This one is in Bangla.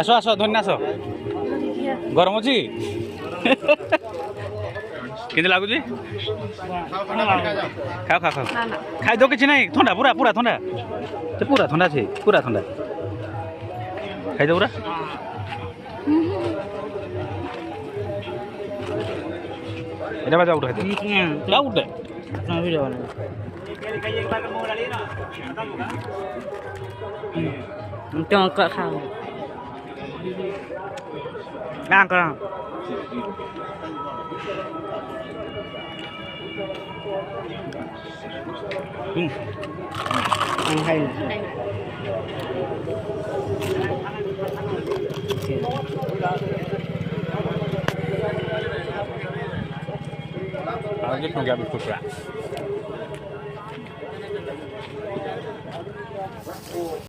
আস আস ধন্য আস গরম অছি কেমতি লাগুছি খাও খাও খাও খাই দো কিছু নাই থন্ডা পুরা পুরা থন্ডা পুরা থন্ডা আছে পুরা থন্ডা খাই দো পুরা এটা বাজা উঠে যাও উঠে Cho cỡ khao. Đang cơ. Ăn hay. Aku just mau gabung kurang.